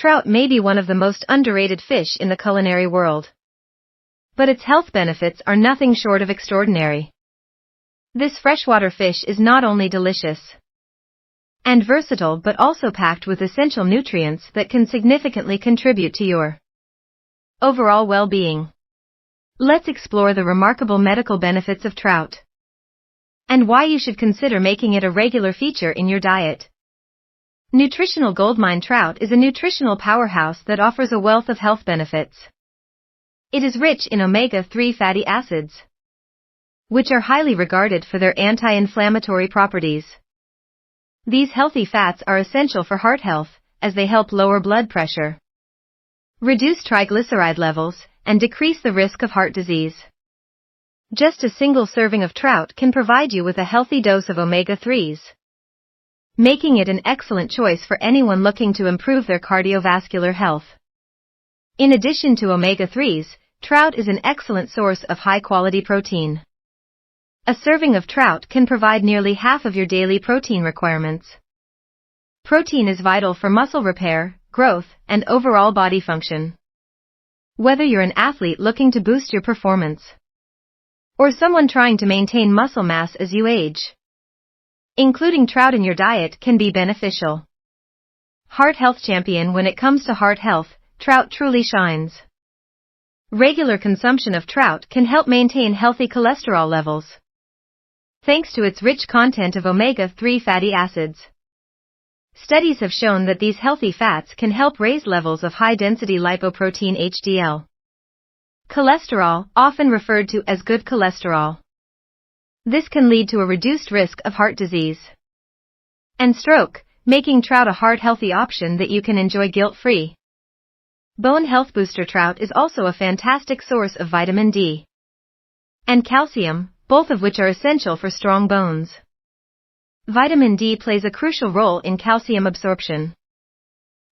trout may be one of the most underrated fish in the culinary world. But its health benefits are nothing short of extraordinary. This freshwater fish is not only delicious and versatile but also packed with essential nutrients that can significantly contribute to your overall well-being. Let's explore the remarkable medical benefits of trout and why you should consider making it a regular feature in your diet. Nutritional goldmine trout is a nutritional powerhouse that offers a wealth of health benefits. It is rich in omega-3 fatty acids, which are highly regarded for their anti-inflammatory properties. These healthy fats are essential for heart health, as they help lower blood pressure, reduce triglyceride levels, and decrease the risk of heart disease. Just a single serving of trout can provide you with a healthy dose of omega-3s, making it an excellent choice for anyone looking to improve their cardiovascular health. In addition to omega-3s, trout is an excellent source of high-quality protein. A serving of trout can provide nearly half of your daily protein requirements. Protein is vital for muscle repair, growth, and overall body function. Whether you're an athlete looking to boost your performance or someone trying to maintain muscle mass as you age, including trout in your diet can be beneficial. Heart health champion. When it comes to heart health, trout truly shines. Regular consumption of trout can help maintain healthy cholesterol levels, thanks to its rich content of omega-3 fatty acids. Studies have shown that these healthy fats can help raise levels of high-density lipoprotein HDL cholesterol, often referred to as good cholesterol. This can lead to a reduced risk of heart disease and stroke, making trout a heart-healthy option that you can enjoy guilt-free. Bone health booster. Trout is also a fantastic source of vitamin D and calcium, both of which are essential for strong bones. Vitamin D plays a crucial role in calcium absorption,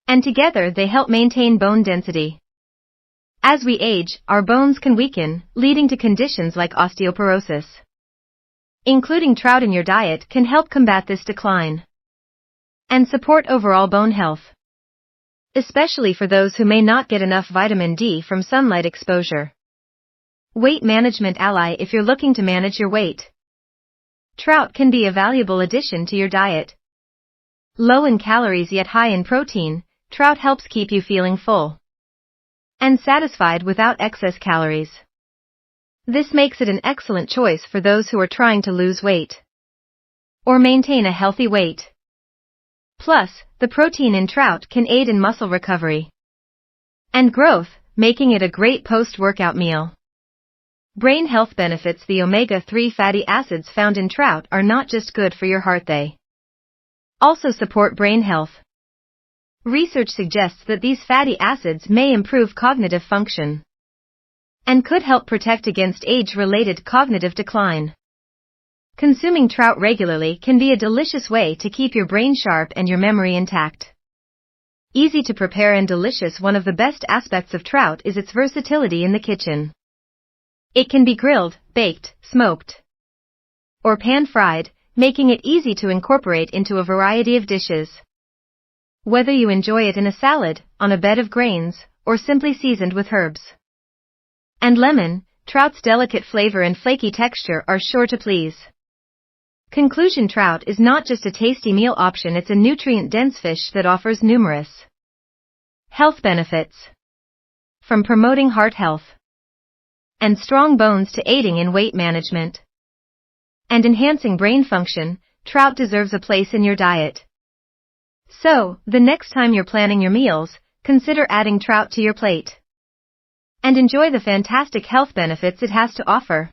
and together they help maintain bone density. As we age, our bones can weaken, leading to conditions like osteoporosis. Including trout in your diet can help combat this decline and support overall bone health, especially for those who may not get enough vitamin D from sunlight exposure. Weight management ally. If you're looking to manage your weight, trout can be a valuable addition to your diet. Low in calories yet high in protein, trout helps keep you feeling full and satisfied without excess calories. This makes it an excellent choice for those who are trying to lose weight or maintain a healthy weight. Plus, the protein in trout can aid in muscle recovery and growth, making it a great post-workout meal. Brain health benefits. The omega-3 fatty acids found in trout are not just good for your heart, they also support brain health. Research suggests that these fatty acids may improve cognitive function and could help protect against age-related cognitive decline. Consuming trout regularly can be a delicious way to keep your brain sharp and your memory intact. Easy to prepare and delicious. One of the best aspects of trout is its versatility in the kitchen. It can be grilled, baked, smoked, or pan-fried, making it easy to incorporate into a variety of dishes. Whether you enjoy it in a salad, on a bed of grains, or simply seasoned with herbs and lemon, trout's delicate flavor and flaky texture are sure to please. Conclusion. Trout is not just a tasty meal option, it's a nutrient-dense fish that offers numerous health benefits. From promoting heart health and strong bones to aiding in weight management and enhancing brain function, trout deserves a place in your diet. So, the next time you're planning your meals, consider adding trout to your plate and enjoy the fantastic health benefits it has to offer.